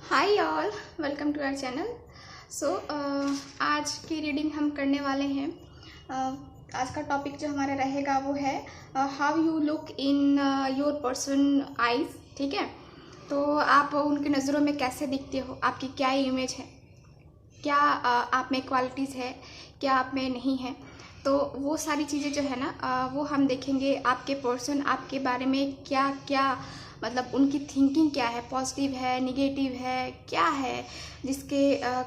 Hi all, welcome to our channel. So आज की reading हम करने वाले हैं। आज का टॉपिक जो हमारा रहेगा वो है how you look in your person eyes. ठीक है, तो आप उनकी नज़रों में कैसे दिखते हो, आपकी क्या इमेज है, क्या आप में क्वालिटीज़ है, क्या आप में नहीं है। तो वो सारी चीज़ें जो है ना वो हम देखेंगे। आपके पर्सन आपके बारे में क्या क्या मतलब उनकी थिंकिंग क्या है, पॉजिटिव है, निगेटिव है, क्या है जिसके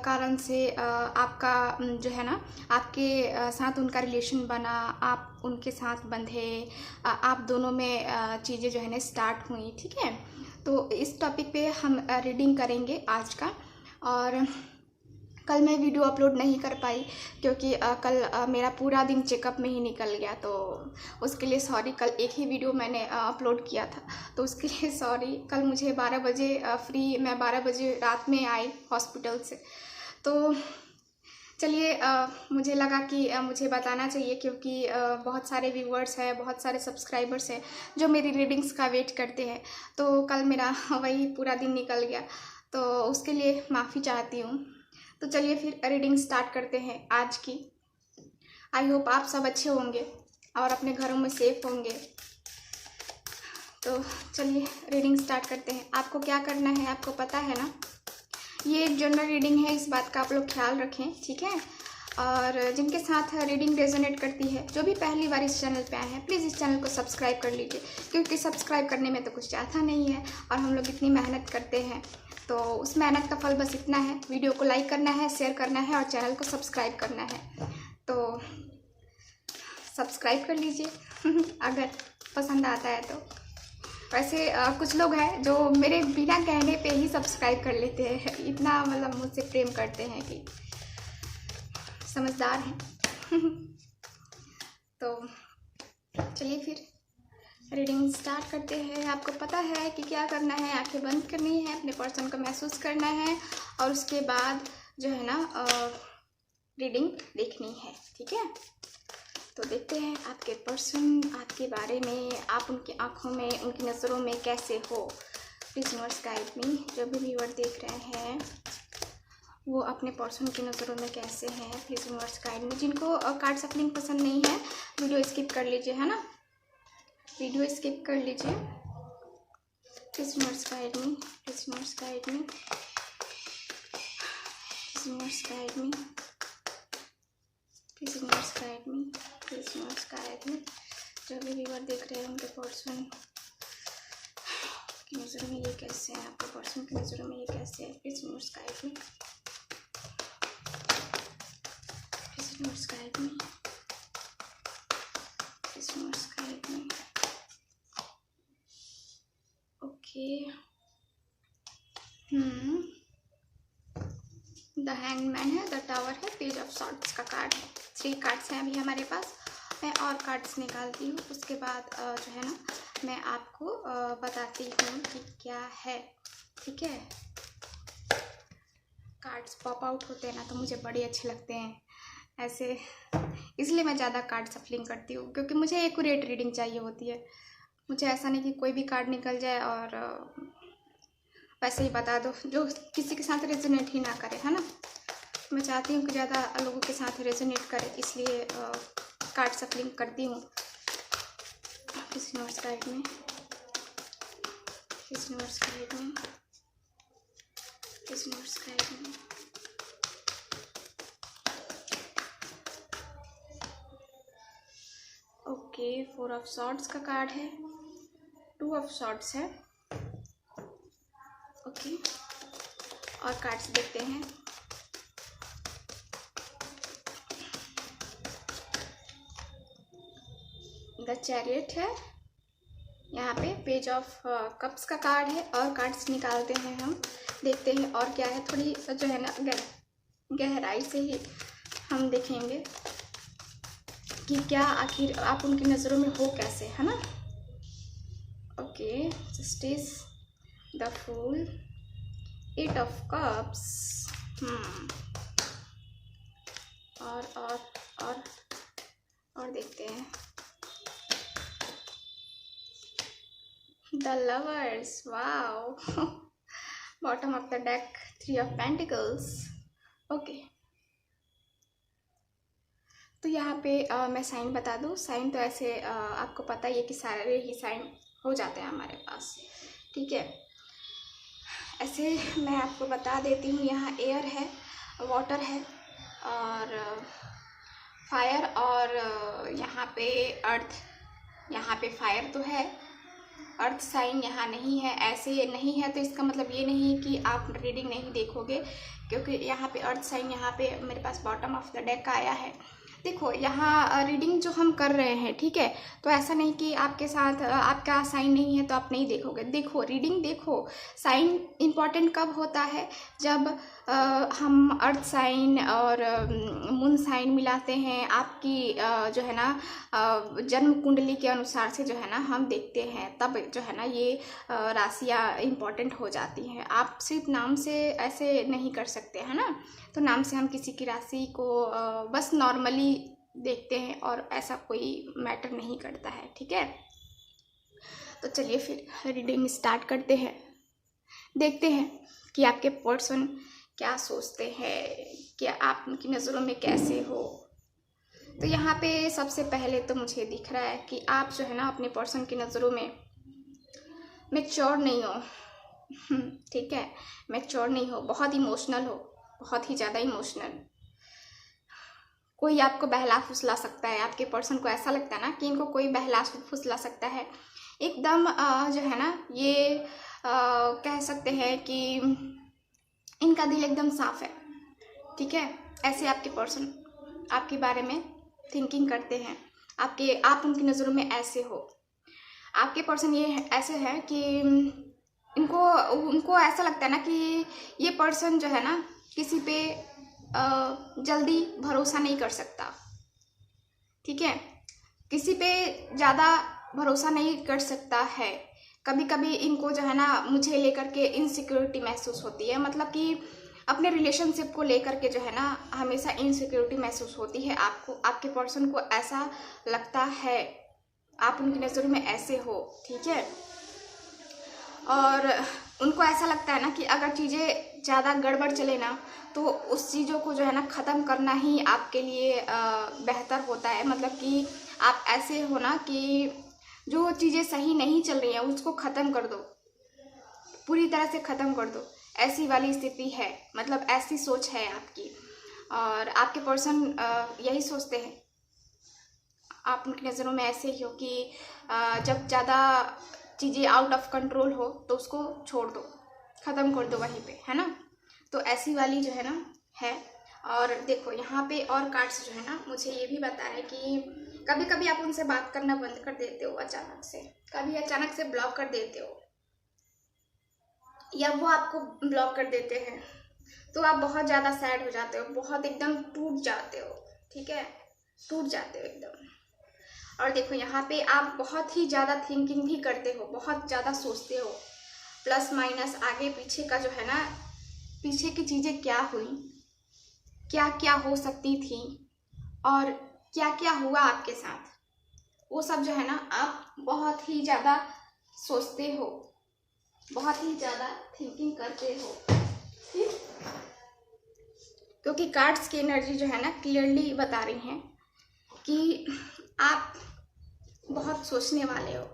कारण से आपका जो है ना आपके साथ उनका रिलेशन बना, आप उनके साथ बंधे, आप दोनों में चीज़ें जो है ना स्टार्ट हुई। ठीक है, तो इस टॉपिक पे हम रीडिंग करेंगे आज का। और कल मैं वीडियो अपलोड नहीं कर पाई क्योंकि कल मेरा पूरा दिन चेकअप में ही निकल गया, तो उसके लिए सॉरी। कल एक ही वीडियो मैंने अपलोड किया था, तो उसके लिए सॉरी। कल मुझे 12 बजे मैं 12 बजे रात में आई हॉस्पिटल से। तो चलिए, मुझे लगा कि मुझे बताना चाहिए क्योंकि बहुत सारे व्यूवर्स हैं, बहुत सारे सब्सक्राइबर्स हैं जो मेरी रीडिंग्स का वेट करते हैं। तो कल मेरा वही पूरा दिन निकल गया, तो उसके लिए माफ़ी चाहती हूँ। तो चलिए फिर रीडिंग स्टार्ट करते हैं आज की। आई होप आप सब अच्छे होंगे और अपने घरों में सेफ होंगे। तो चलिए रीडिंग स्टार्ट करते हैं। आपको क्या करना है आपको पता है ना, ये एक जनरल रीडिंग है, इस बात का आप लोग ख्याल रखें। ठीक है, और जिनके साथ रीडिंग रेजोनेट करती है, जो भी पहली बार इस चैनल पे आए हैं, प्लीज़ इस चैनल को सब्सक्राइब कर लीजिए क्योंकि सब्सक्राइब करने में तो कुछ जाता नहीं है और हम लोग इतनी मेहनत करते हैं, तो उस मेहनत का फल बस इतना है। वीडियो को लाइक करना है, शेयर करना है और चैनल को सब्सक्राइब करना है। तो सब्सक्राइब कर लीजिए अगर पसंद आता है तो। वैसे कुछ लोग हैं जो मेरे बिना कहने पे ही सब्सक्राइब कर लेते हैं, इतना मतलब मुझसे प्रेम करते हैं कि समझदार हैं तो चलिए फिर रीडिंग स्टार्ट करते हैं। आपको पता है कि क्या करना है, आंखें बंद करनी है, अपने पर्सन को महसूस करना है और उसके बाद जो है ना रीडिंग देखनी है। ठीक है, तो देखते हैं आपके पर्सन आपके बारे में, आप उनकी आंखों में, उनकी नज़रों में कैसे हो। Please universe guide me. जो भी व्यूअर देख रहे हैं वो अपने पर्सन की नज़रों में कैसे हैं, प्लीज़ यूनिवर्स गाइड मी। जिनको कार्ड सफलिंग पसंद नहीं है वीडियो स्किप कर लीजिए, है ना, वीडियो स्किप कर लीजिए। Please universe guide me, please universe guide me, please universe guide me, please universe guide me, please universe guide me. जो भी व्यूअर देख रहे हैं उनके पर्सन की नज़रों में ये कैसे है, आपके पर्सन की नज़रों में ये कैसे है, please universe guide me, please universe guide me, please universe guide me. Okay, the hangman है, द टावर है, पेज ऑफ सॉर्ड्स का कार्ड है। 3 कार्ड्स हैं अभी हमारे पास। मैं और कार्ड्स निकालती हूँ, उसके बाद जो है ना मैं आपको बताती हूँ कि क्या है। ठीक है, कार्ड्स पॉप आउट होते हैं ना तो मुझे बड़े अच्छे लगते हैं ऐसे, इसलिए मैं ज़्यादा कार्ड सफलिंग करती हूँ क्योंकि मुझे एक्यूरेट रीडिंग चाहिए होती है। मुझे ऐसा नहीं कि कोई भी कार्ड निकल जाए और वैसे ही बता दो, जो किसी के साथ रेजोनेट ही ना करे, है ना। मैं चाहती हूँ कि ज़्यादा लोगों के साथ रेजोनेट करे, इसलिए कार्ड सफलिंग करती हूँ। प्लीज़ यूनिवर्स गाइड में, प्लीज़ यूनिवर्स गाइड में, प्लीज़ यूनिवर्स गाइड में। ओके, 4 ऑफ सॉर्ड्स का कार्ड है, 2 ऑफ सॉर्ड्स है। ओके, और कार्ड्स देखते हैं। द चैरियट है यहाँ पे, पेज ऑफ कप्स का कार्ड है और कार्ड्स निकालते हैं हम, देखते हैं और क्या है। थोड़ी जो है ना गहराई से ही हम देखेंगे कि क्या आखिर आप उनकी नज़रों में हो कैसे, है ना। Okay, justice, the fool, 8 of cups, और और देखते हैं the lovers. Wow bottom of the deck 3 of pentacles. Okay, तो यहाँ पे मैं साइन बता दूँ। साइन तो ऐसे आपको पता ही है कि सारे ही साइन हो जाते हैं हमारे पास, ठीक है। ऐसे मैं आपको बता देती हूँ, यहाँ एयर है, वाटर है और फायर, और यहाँ पे अर्थ, यहाँ पे फायर तो है, अर्थ साइन यहाँ नहीं है। ऐसे नहीं है तो इसका मतलब ये नहीं कि आप रीडिंग नहीं देखोगे, क्योंकि यहाँ पे अर्थ साइन, यहाँ पे मेरे पास बॉटम ऑफ द डेक का आया है। देखो यहाँ रीडिंग जो हम कर रहे हैं, ठीक है, तो ऐसा नहीं कि आपके साथ आपका साइन नहीं है तो आप नहीं देखोगे। देखो, रीडिंग देखो। साइन इम्पॉर्टेंट कब होता है? जब हम अर्थ साइन और मून साइन मिलाते हैं, आपकी जो है ना जन्म कुंडली के अनुसार से जो है ना हम देखते हैं, तब जो है ना ये राशियाँ इम्पॉर्टेंट हो जाती हैं। आप सिर्फ नाम से ऐसे नहीं कर सकते, है ना। तो नाम से हम किसी की राशि को बस नॉर्मली देखते हैं और ऐसा कोई मैटर नहीं करता है, ठीक है। तो चलिए फिर रीडिंग स्टार्ट करते हैं। देखते हैं कि आपके पर्सन क्या सोचते हैं, क्या आप उनकी नज़रों में कैसे हो। तो यहाँ पे सबसे पहले तो मुझे दिख रहा है कि आप जो है ना अपने पर्सन की नज़रों में मैच्योर नहीं हो, ठीक है, मैच्योर नहीं हो, बहुत इमोशनल हो, बहुत ही ज़्यादा इमोशनल। कोई आपको बहला फुसला सकता है, आपके पर्सन को ऐसा लगता है ना कि इनको कोई बहला फुसला सकता है। एकदम जो है ना ये कह सकते हैं कि इनका दिल एकदम साफ है, ठीक है। ऐसे आपके पर्सन आपके बारे में थिंकिंग करते हैं, आप उनकी नज़रों में ऐसे हो। आपके पर्सन ये ऐसे है कि उनको ऐसा लगता है ना कि ये पर्सन जो है ना किसी पे जल्दी भरोसा नहीं कर सकता, ठीक है, किसी पे ज़्यादा भरोसा नहीं कर सकता है। कभी कभी इनको जो है ना मुझे लेकर के इनसिक्योरिटी महसूस होती है, मतलब कि अपने रिलेशनशिप को लेकर के जो है ना हमेशा इनसिक्योरिटी महसूस होती है आपको। आपके पर्सन को ऐसा लगता है, आप उनकी नज़रों में ऐसे हो, ठीक है। और उनको ऐसा लगता है ना कि अगर चीज़ें ज़्यादा गड़बड़ चले ना तो उस चीज़ों को जो है ना ख़त्म करना ही आपके लिए बेहतर होता है। मतलब कि आप ऐसे हो ना कि जो चीज़ें सही नहीं चल रही हैं उसको ख़त्म कर दो, पूरी तरह से ख़त्म कर दो, ऐसी वाली स्थिति है, मतलब ऐसी सोच है आपकी। और आपके पर्सन यही सोचते हैं, आप उनकी नज़रों में ऐसे ही हो कि जब ज़्यादा चीज़ें आउट ऑफ कंट्रोल हो तो उसको छोड़ दो, ख़त्म कर दो वहीं पे, है ना। तो ऐसी वाली जो है ना है। और देखो यहाँ पे और कार्ड्स जो है ना मुझे ये भी बता रहे हैं कि कभी कभी आप उनसे बात करना बंद कर देते हो अचानक से, कभी अचानक से ब्लॉक कर देते हो या वो आपको ब्लॉक कर देते हैं, तो आप बहुत ज़्यादा सैड हो जाते हो, बहुत एकदम टूट जाते हो, ठीक है, टूट जाते हो एकदम। और देखो यहाँ पे आप बहुत ही ज़्यादा थिंकिंग भी करते हो, बहुत ज़्यादा सोचते हो, प्लस माइनस आगे पीछे का जो है ना, पीछे की चीज़ें क्या हुई, क्या क्या हो सकती थी और क्या क्या हुआ आपके साथ, वो सब जो है ना आप बहुत ही ज़्यादा सोचते हो, बहुत ही ज़्यादा थिंकिंग करते हो, ठीक। क्योंकि कार्ड्स की एनर्जी जो है ना क्लियरली बता रही हैं कि आप बहुत सोचने वाले हो,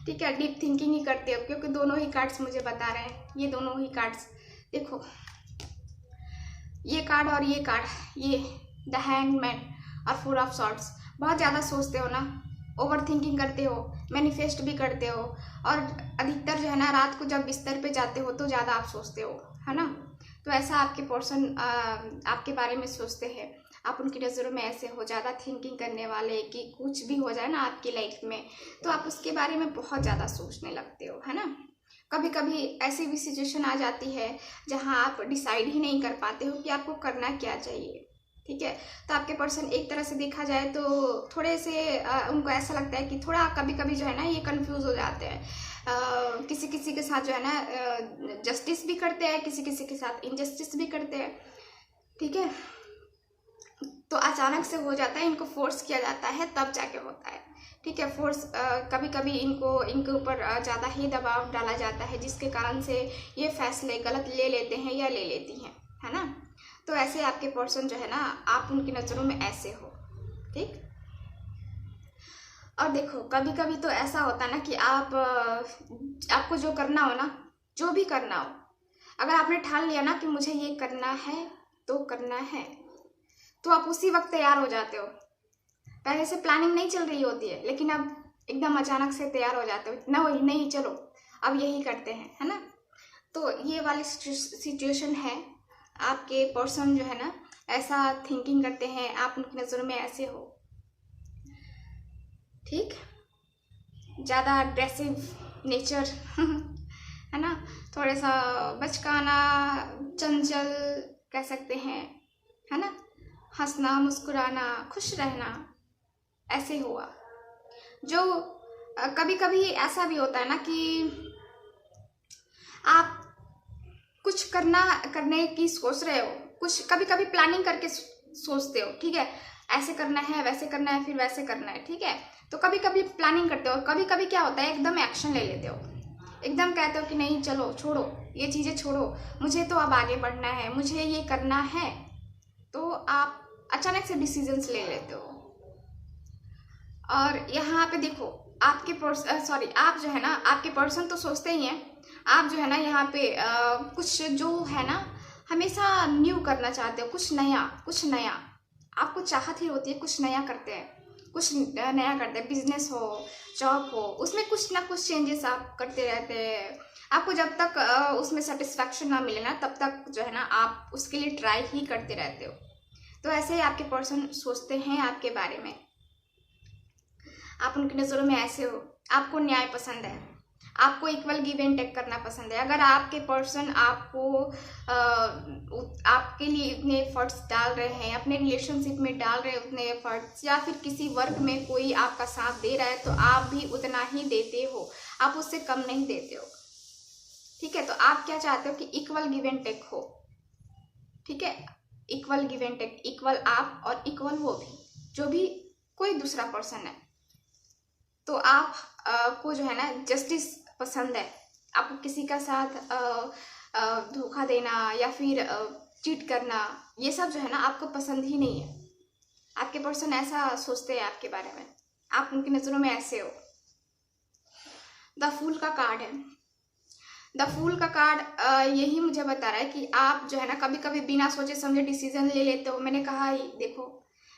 ठीक है, डीप थिंकिंग ही करते हो। क्योंकि दोनों ही कार्ड्स मुझे बता रहे हैं, ये दोनों ही कार्ड्स देखो, ये कार्ड और ये कार्ड, ये द हैंगमैन और 4 ऑफ सॉर्ड्स, बहुत ज़्यादा सोचते हो ना, ओवर थिंकिंग करते हो, मैनिफेस्ट भी करते हो, और अधिकतर जो है ना रात को जब बिस्तर पे जाते हो तो ज़्यादा आप सोचते हो, है ना। तो ऐसा आपके पर्सन आपके बारे में सोचते हैं, आप उनकी नज़रों में ऐसे हो, ज़्यादा थिंकिंग करने वाले, कि कुछ भी हो जाए ना आपकी लाइफ में तो आप उसके बारे में बहुत ज़्यादा सोचने लगते हो, है ना। कभी कभी ऐसी भी सिचुएशन आ जाती है जहां आप डिसाइड ही नहीं कर पाते हो कि आपको करना क्या चाहिए, ठीक है। तो आपके पर्सन एक तरह से देखा जाए तो थोड़े से उनको ऐसा लगता है कि थोड़ा कभी कभी जो है ना ये कंफ्यूज हो जाते हैं, किसी किसी के साथ जो है ना जस्टिस भी करते हैं, किसी किसी के साथ इनजस्टिस भी करते हैं, ठीक है। तो अचानक से हो जाता है, इनको फोर्स किया जाता है तब जाके होता है, ठीक है। फोर्स कभी कभी इनके ऊपर ज़्यादा ही दबाव डाला जाता है, जिसके कारण से ये फैसले गलत ले लेते हैं या ले लेती हैं, है ना। तो ऐसे आपके पर्सन जो है ना, आप उनकी नज़रों में ऐसे हो, ठीक। और देखो कभी कभी तो ऐसा होता है ना कि आपको जो करना हो ना, जो भी करना हो, अगर आपने ठान लिया ना कि मुझे ये करना है तो करना है, तो आप उसी वक्त तैयार हो जाते हो। पहले से प्लानिंग नहीं चल रही होती है, लेकिन अब एकदम अचानक से तैयार हो जाते हो ना, वही नहीं चलो अब यही करते हैं, है ना। तो ये वाली सिचुएशन है। आपके पर्सन जो है ना ऐसा थिंकिंग करते हैं, आप उनकी नज़रों में ऐसे हो, ठीक। ज़्यादा अग्रेसिव नेचर है ना, थोड़ा सा बचकाना, चंचल कह सकते हैं, है ना। हंसना, मुस्कुराना, खुश रहना, ऐसे हुआ। जो कभी कभी ऐसा भी होता है ना कि आप कुछ करने की सोच रहे हो, कुछ कभी कभी प्लानिंग करके सोचते हो, ठीक है, ऐसे करना है, वैसे करना है, फिर वैसे करना है, ठीक है। तो कभी कभी प्लानिंग करते हो, कभी कभी क्या होता है एकदम एक्शन ले लेते हो, एकदम कहते हो कि नहीं चलो छोड़ो, ये चीज़ें छोड़ो, मुझे तो अब आगे बढ़ना है, मुझे ये करना है। तो आप अचानक से डिसीजंस ले लेते हो। और यहाँ पे देखो आप जो है ना, आपके पर्सन तो सोचते ही हैं, आप जो है ना यहाँ पे कुछ जो है ना हमेशा न्यू करना चाहते हो, कुछ नया आपको चाहत ही होती है, कुछ नया करते हैं, कुछ नया करते हैं। बिजनेस हो, जॉब हो, उसमें कुछ ना कुछ चेंजेस आप करते रहते हैं। आपको जब तक उसमें सेटिस्फैक्शन ना मिले ना, तब तक जो है ना आप उसके लिए ट्राई ही करते रहते हो। तो ऐसे ही आपके पर्सन सोचते हैं आपके बारे में, आप उनकी नज़रों में ऐसे हो। आपको न्याय पसंद है, आपको इक्वल गिव एंड टेक करना पसंद है। अगर आपके पर्सन आपके लिए इतने एफर्ट्स डाल रहे हैं, अपने रिलेशनशिप में डाल रहे हैं उतने एफर्ट्स, या फिर किसी वर्क में कोई आपका साथ दे रहा है, तो आप भी उतना ही देते हो, आप उससे कम नहीं देते हो, ठीक है। तो आप क्या चाहते हो कि इक्वल गिव एंड टेक हो, ठीक है। Equal give and take, equal आप और इक्वल वो भी, जो भी कोई दूसरा पर्सन है। तो आप को जो है ना जस्टिस पसंद है। आपको किसी का साथ धोखा देना या फिर चीट करना, ये सब जो है ना आपको पसंद ही नहीं है। आपके पर्सन ऐसा सोचते हैं आपके बारे में, आप उनकी नज़रों में ऐसे हो। द फूल का कार्ड है। द फूल का कार्ड यही मुझे बता रहा है कि आप जो है ना कभी कभी बिना सोचे समझे डिसीजन ले लेते हो। मैंने कहा ही देखो,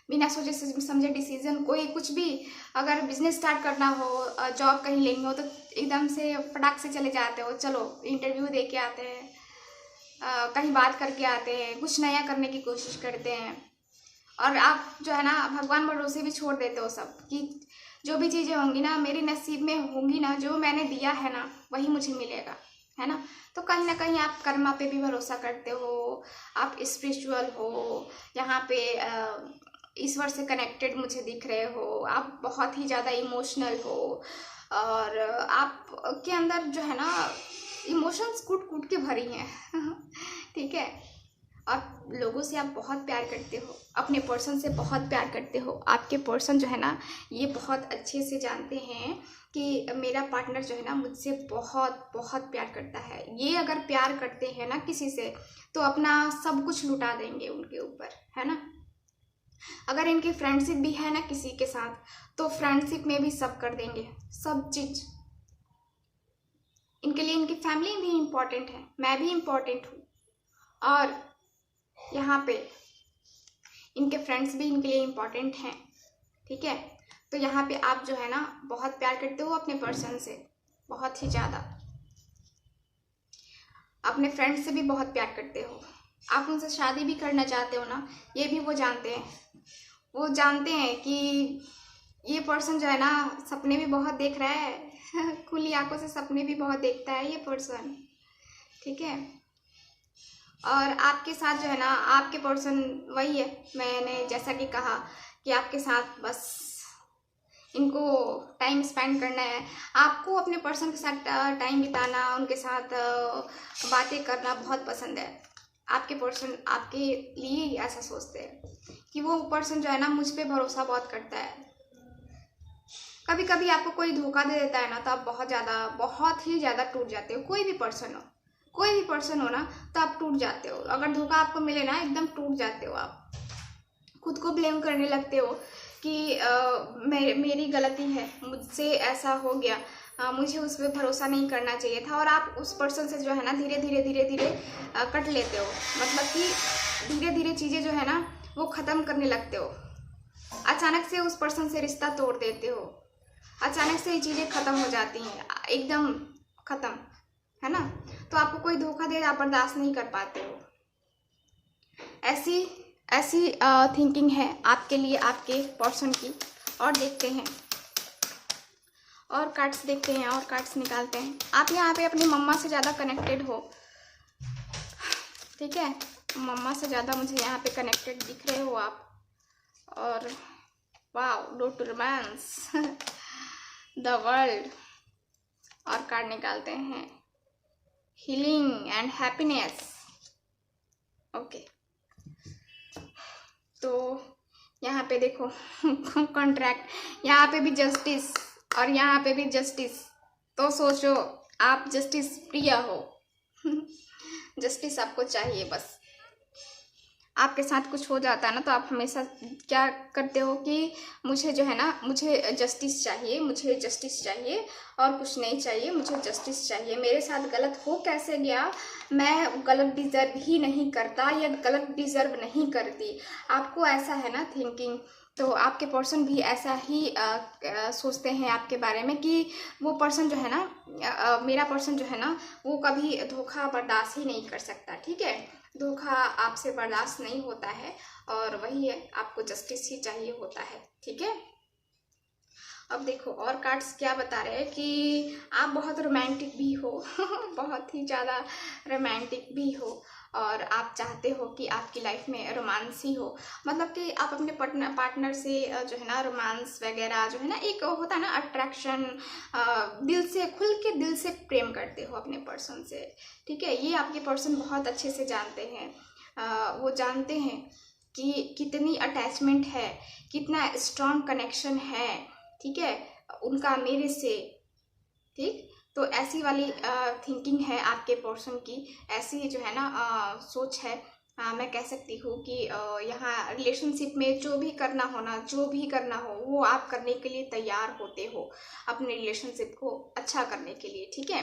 बिना सोचे समझे डिसीजन, कोई कुछ भी अगर बिजनेस स्टार्ट करना हो, जॉब कहीं लेनी हो, तो एकदम से फटाक से चले जाते हो, चलो इंटरव्यू दे के आते हैं, कहीं बात करके आते हैं, कुछ नया करने की कोशिश करते हैं। और आप जो है ना भगवान भरोसे भी छोड़ देते हो सब, कि जो भी चीज़ें होंगी ना मेरे नसीब में होंगी ना, जो मैंने दिया है ना वही मुझे मिलेगा, है ना। तो कहीं ना कहीं आप कर्मा पे भी भरोसा करते हो, आप स्पिरिचुअल हो, यहाँ पे ईश्वर से कनेक्टेड मुझे दिख रहे हो, आप बहुत ही ज़्यादा इमोशनल हो, और आप के अंदर जो है ना इमोशंस कूट कूट के भरी हैं ठीक है। और लोगों से आप बहुत प्यार करते हो, अपने पर्सन से बहुत प्यार करते हो। आपके पर्सन जो है ना ये बहुत अच्छे से जानते हैं कि मेरा पार्टनर जो है ना मुझसे बहुत बहुत प्यार करता है। ये अगर प्यार करते हैं ना किसी से, तो अपना सब कुछ लुटा देंगे उनके ऊपर, है ना। अगर इनकी फ्रेंडशिप भी है ना किसी के साथ, तो फ्रेंडशिप में भी सब कर देंगे, सब चीज। इनके लिए इनकी फैमिली भी इम्पोर्टेंट है, मैं भी इम्पोर्टेंट हूँ, और यहाँ पे इनके फ्रेंड्स भी इनके लिए इम्पोर्टेंट हैं, ठीक है। तो यहाँ पे आप जो है ना बहुत प्यार करते हो अपने पर्सन से, बहुत ही ज़्यादा। अपने फ्रेंड्स से भी बहुत प्यार करते हो, आप उनसे शादी भी करना चाहते हो ना, ये भी वो जानते हैं। वो जानते हैं कि ये पर्सन जो है ना सपने भी बहुत देख रहा है खुली आंखों से सपने भी बहुत देखता है ये पर्सन, ठीक है। और आपके साथ जो है ना आपके पर्सन वही है, मैंने जैसा कि कहा कि आपके साथ बस इनको टाइम स्पेंड करना है। आपको अपने पर्सन के साथ टाइम बिताना, उनके साथ बातें करना बहुत पसंद है। आपके पर्सन आपके लिए ऐसा सोचते हैं कि वो पर्सन जो है ना मुझ पे भरोसा बहुत करता है। कभी कभी आपको कोई धोखा दे देता है ना, तो आप बहुत ही ज़्यादा टूट जाते हो। कोई भी पर्सन हो ना, तो आप टूट जाते हो। अगर धोखा आपको मिले ना, एकदम टूट जाते हो आप। खुद को ब्लेम करने लगते हो कि मेरी गलती है, मुझसे ऐसा हो गया, मुझे उस पर भरोसा नहीं करना चाहिए था। और आप उस पर्सन से जो है ना धीरे धीरे कट लेते हो। मतलब कि धीरे धीरे चीज़ें जो है ना वो ख़त्म करने लगते हो। अचानक से उस पर्सन से रिश्ता तोड़ देते हो। अचानक से ये चीज़ें ख़त्म हो जाती हैं, एकदम ख़त्म, है ना। तो आपको कोई धोखा दे, आप बर्दाश्त नहीं कर पाते हो। ऐसी ऐसी थिंकिंग है आपके लिए, आपके पर्सन की। और देखते हैं, और कार्ड्स देखते हैं, और कार्ड्स निकालते हैं। आप यहाँ पे अपनी मम्मा से ज़्यादा कनेक्टेड हो, ठीक है। मम्मा से ज़्यादा मुझे यहाँ पे कनेक्टेड दिख रहे हो आप। और wow, due to romance, the world. और कार्ड निकालते हैं, हीलिंग एंड हैप्पीनेस। ओके, तो यहाँ पे देखो कॉन्ट्रैक्ट, यहाँ पे भी जस्टिस और यहाँ पे भी जस्टिस। तो सोचो आप जस्टिस प्रिय हो। जस्टिस आपको चाहिए। बस आपके साथ कुछ हो जाता है ना, तो आप हमेशा क्या करते हो कि मुझे जो है ना, मुझे जस्टिस चाहिए, मुझे जस्टिस चाहिए और कुछ नहीं चाहिए, मुझे जस्टिस चाहिए। मेरे साथ गलत हो कैसे गया, मैं गलत डिज़र्व ही नहीं करता या गलत डिज़र्व नहीं करती। आपको ऐसा है ना थिंकिंग। तो आपके पर्सन भी ऐसा ही सोचते हैं आपके बारे में कि वो पर्सन जो है ना, मेरा पर्सन जो है ना, वो कभी धोखा बर्दाश्त ही नहीं कर सकता, ठीक है। धोखा आपसे बर्दाश्त नहीं होता है, और वही है, आपको जस्टिस ही चाहिए होता है, ठीक है। अब देखो और कार्ड्स क्या बता रहे हैं कि आप बहुत रोमांटिक भी हो। बहुत ही ज़्यादा रोमांटिक भी हो, और आप चाहते हो कि आपकी लाइफ में रोमांस ही हो। मतलब कि आप अपने पार्टनर से जो है ना रोमांस वगैरह जो है ना, एक होता है ना अट्रैक्शन, दिल से खुल के दिल से प्रेम करते हो अपने पर्सन से, ठीक है। ये आपके पर्सन बहुत अच्छे से जानते हैं। वो जानते हैं कि कितनी अटैचमेंट है, कितना स्ट्रॉन्ग कनेक्शन है, ठीक है, उनका मेरे से, ठीक। तो ऐसी वाली थिंकिंग है आपके पर्सन की, ऐसी जो है ना सोच है। मैं कह सकती हूँ कि यहाँ रिलेशनशिप में जो भी करना हो वो आप करने के लिए तैयार होते हो, अपने रिलेशनशिप को अच्छा करने के लिए, ठीक है।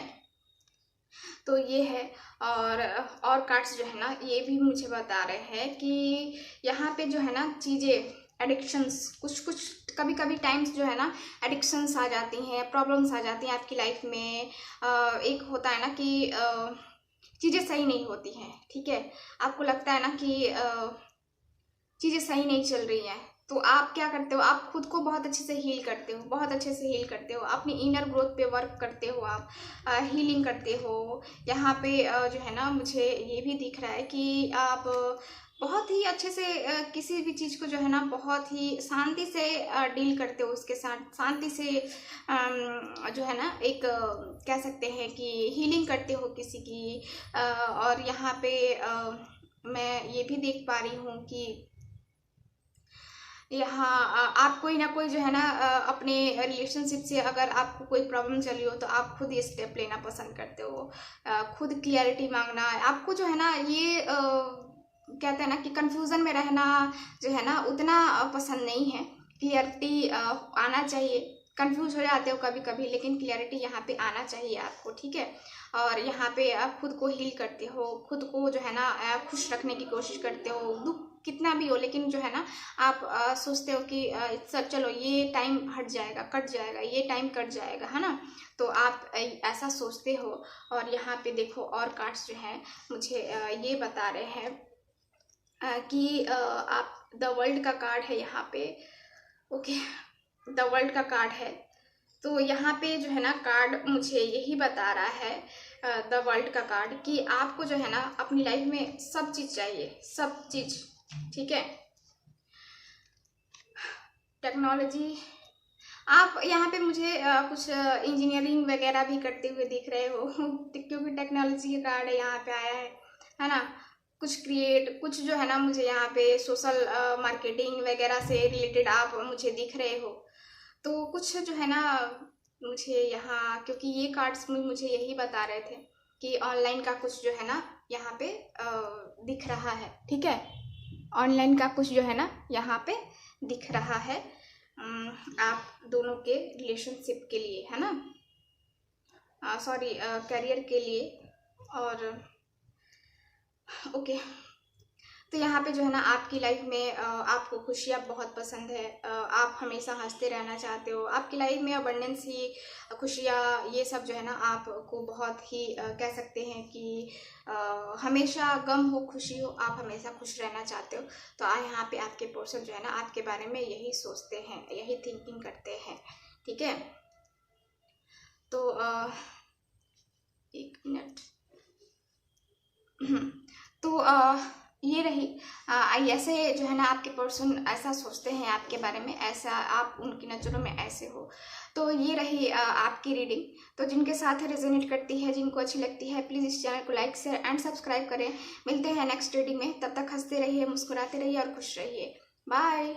तो ये है। और कार्ड्स जो है ना ये भी मुझे बता रहे हैं कि यहाँ पे जो है ना चीज़ें, एडिक्शंस, कुछ कभी कभी टाइम्स जो है ना एडिक्शंस आ जाती हैं, प्रॉब्लम्स आ जाती हैं आपकी लाइफ में। एक होता है ना कि चीज़ें सही नहीं होती हैं, ठीक है। आपको लगता है ना कि चीज़ें सही नहीं चल रही हैं, तो आप क्या करते हो, आप खुद को बहुत अच्छे से हील करते हो, बहुत अच्छे से हील करते हो, अपनी इनर ग्रोथ पे वर्क करते हो, आप हीलिंग करते हो। यहाँ पे जो है ना मुझे ये भी दिख रहा है कि आप बहुत ही अच्छे से किसी भी चीज़ को जो है ना बहुत ही शांति से डील करते हो, उसके साथ शांति से जो है ना एक कह सकते हैं कि हीलिंग करते हो किसी की। और यहाँ पे मैं ये भी देख पा रही हूँ कि यहाँ आप कोई ना कोई जो है ना अपने रिलेशनशिप से अगर आपको कोई प्रॉब्लम चल रही हो, तो आप खुद ये स्टेप लेना पसंद करते हो, खुद क्लियरिटी मांगना। आपको जो है ना ये कहते हैं ना कि कंफ्यूजन में रहना जो है ना उतना पसंद नहीं है। क्लियरिटी आना चाहिए। कंफ्यूज हो जाते हो कभी कभी, लेकिन क्लियरिटी यहाँ पे आना चाहिए आपको, ठीक है। और यहाँ पे आप खुद को हील करते हो, खुद को जो है ना खुश रखने की कोशिश करते हो, दुख कितना भी हो, लेकिन जो है ना आप सोचते हो कि सब चलो ये टाइम हट जाएगा, कट जाएगा, ये टाइम कट जाएगा, है ना। तो आप ऐसा सोचते हो। और यहाँ पे देखो और कार्ड्स जो हैं मुझे ये बता रहे हैं कि आप द वर्ल्ड का कार्ड है यहाँ पे, ओके, द वर्ल्ड का कार्ड है। तो यहाँ पे जो है ना कार्ड मुझे यही बता रहा है, द वर्ल्ड का कार्ड, कि आपको जो है ना अपनी लाइफ में सब चीज़ चाहिए, सब चीज़, ठीक है। टेक्नोलॉजी, आप यहाँ पे मुझे कुछ इंजीनियरिंग वगैरह भी करते हुए दिख रहे हो। क्योंकि टेक्नोलॉजी का कार्ड यहाँ पे आया है ना। कुछ जो है ना मुझे यहाँ पे सोशल मार्केटिंग वगैरह से रिलेटेड आप मुझे दिख रहे हो। तो कुछ जो है ना मुझे यहाँ, क्योंकि ये कार्ड्स मुझे यही बता रहे थे कि ऑनलाइन का कुछ जो है ना यहाँ पे दिख रहा है, ठीक है। ऑनलाइन का कुछ जो है ना यहाँ पे दिख रहा है आप दोनों के रिलेशनशिप के लिए, है ना, सॉरी करियर के लिए। और ओके, तो यहाँ पे जो है ना आपकी लाइफ में आपको खुशियाँ बहुत पसंद है, आप हमेशा हंसते रहना चाहते हो, आपकी लाइफ में अबंडेंस ही खुशियाँ ये सब जो है ना आपको बहुत ही कह सकते हैं कि हमेशा गम हो खुशी हो, आप हमेशा खुश रहना चाहते हो। तो यहाँ पे आपके पर्सन जो है ना आपके बारे में यही सोचते हैं, यही थिंकिंग करते हैं, ठीक है। तो एक मिनट तो ये रही ऐसे जो है ना आपके पर्सन ऐसा सोचते हैं आपके बारे में, ऐसा आप उनकी नज़रों में ऐसे हो। तो ये रही आपकी रीडिंग। तो जिनके साथ रेजोनेट करती है, जिनको अच्छी लगती है, प्लीज़ इस चैनल को लाइक शेयर एंड सब्सक्राइब करें। मिलते हैं नेक्स्ट रीडिंग में, तब तक हंसते रहिए, मुस्कुराते रहिए और खुश रहिए। बाय।